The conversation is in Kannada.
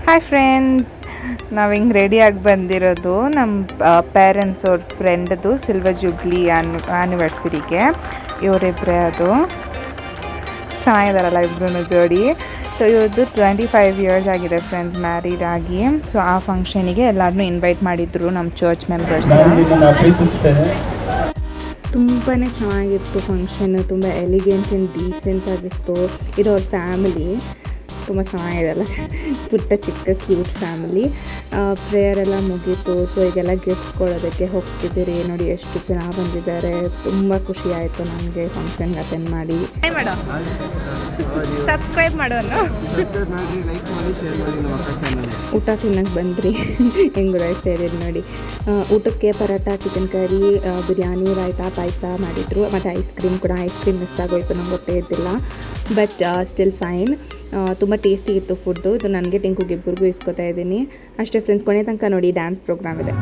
ಹಾಯ್ ಫ್ರೆಂಡ್ಸ್, ನಾವು ಹಿಂಗೆ ರೆಡಿಯಾಗಿ ಬಂದಿರೋದು ನಮ್ಮ ಪೇರೆಂಟ್ಸ್ ಅವ್ರ ಫ್ರೆಂಡ್ದು ಸಿಲ್ವರ್ ಜೂಬ್ಲಿ ಆ್ಯನಿವರ್ಸರಿಗೆ. ಇವರಿಬ್ಬರೇ ಅದು ಚೆನ್ನಾಗಿದ್ದಾರಲ್ಲ ಇಬ್ಬರೂ ಜೋಡಿ. ಸೊ ಇವ್ರದ್ದು 25 ಇಯರ್ಸ್ ಆಗಿದೆ ಫ್ರೆಂಡ್ಸ್ ಮ್ಯಾರಿಡ್ ಆಗಿ. ಸೊ ಆ ಫಂಕ್ಷನಿಗೆ ಎಲ್ಲರನ್ನೂ ಇನ್ವೈಟ್ ಮಾಡಿದ್ರು ನಮ್ಮ ಚರ್ಚ್ ಮೆಂಬರ್ಸ್ನ. ತುಂಬಾ ಚೆನ್ನಾಗಿತ್ತು ಫಂಕ್ಷನ್, ತುಂಬ ಎಲಿಗೆಂಟ್ ಆ್ಯಂಡ್ ಡೀಸೆಂಟ್ ಆಗಿತ್ತು. ಇದು ಅವ್ರ ಫ್ಯಾಮಿಲಿ ತುಂಬ ಚೆನ್ನಾಗಿದೆ ಅಲ್ಲ, ಪುಟ್ಟ ಚಿಕ್ಕ ಕ್ಯೂಟ್ ಫ್ಯಾಮಿಲಿ. ಪ್ರೇಯರ್ ಎಲ್ಲ ಮುಗೀತು. ಸೊ ಈಗೆಲ್ಲ ಗಿಫ್ಟ್ಸ್ ಕೊಡೋದಕ್ಕೆ ಹೋಗ್ತಿದ್ದೀರಿ. ನೋಡಿ ಎಷ್ಟು ಜನ ಬಂದಿದ್ದಾರೆ. ತುಂಬ ಖುಷಿ ಆಯಿತು ನನಗೆ ಫಂಕ್ಷನ್ಗೆ ಅಟೆಂಡ್ ಮಾಡಿ. ಸಬ್ಸ್ಕ್ರೈಬ್ ಮಾಡೋನು, ಊಟ ತಿನ್ನಕ್ಕೆ ಬಂದ್ರಿ. ಹೆಂಗೆ ಗುರಾಯಿಸ್ತಾ ಇದ್ದೀರಿ ನೋಡಿ. ಊಟಕ್ಕೆ ಪರೋಟ, ಚಿಕನ್ ಕರಿ, ಬಿರಿಯಾನಿ, ರಾಯ್ತಾ, ಪಾಯಸ ಮಾಡಿದರು. ಮತ್ತು ಐಸ್ ಕ್ರೀಮ್ ಮಿಸ್ ಆಗೋಯ್ತು, ನಂಗೆ ಗೊತ್ತೇ ಇದ್ದಿಲ್ಲ. But still fine. ತುಂಬ ಟೇಸ್ಟಿ ಇತ್ತು ಫುಡ್ಡು. ಇದು ನನಗೆ ಟಿಂಕುಗೆ ಇಬ್ಬರಿಗೂ ಇಸ್ಕೊತಾ ಇದ್ದೀನಿ ಅಷ್ಟೇ ಫ್ರೆಂಡ್ಸ್. ಕೊನೆ ತನಕ ನೋಡಿ, ಡ್ಯಾನ್ಸ್ ಪ್ರೋಗ್ರಾಮ್ ಇದೆ.